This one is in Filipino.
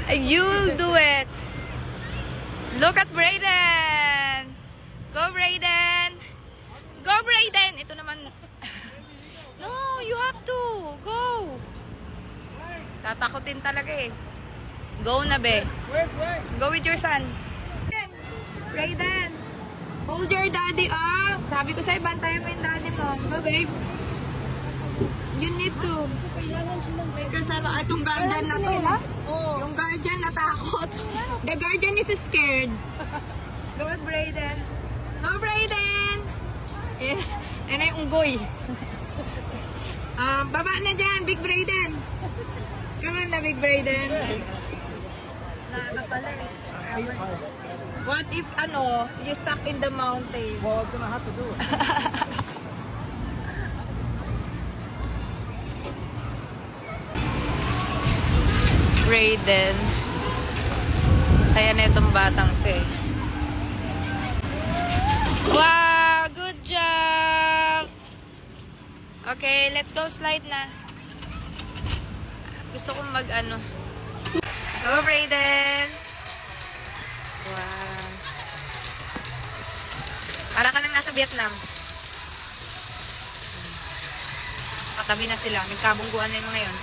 You do it. Look at Brayden. Go, Brayden. Go, Brayden. Ito naman. No, you have to. Go. Tatakutin talaga eh. Go na, be. Go with your son. Brayden. Hold your daddy up. Sabi ko sa'yo, bantayan mo yung daddy mo. Go, babe. You need to. Kasama itong guardian na to. Yung guardian natakot. The guardian is scared. Go at Brayden. Go, Brayden! Eh, yan na yung unggoy. Baba na dyan, Big Brayden. Come on na, Big Brayden. Pala eh. What if, you stuck in the mountain? Well, I'm gonna have to do it. Brayden. Saya na itong batang to eh. Wow! Good job! Okay, let's go slide na. Gusto kong Go, Brayden! Wow! Para ka nang nasa Vietnam. Katabi na sila. Nagkabungguan na yung mga yun.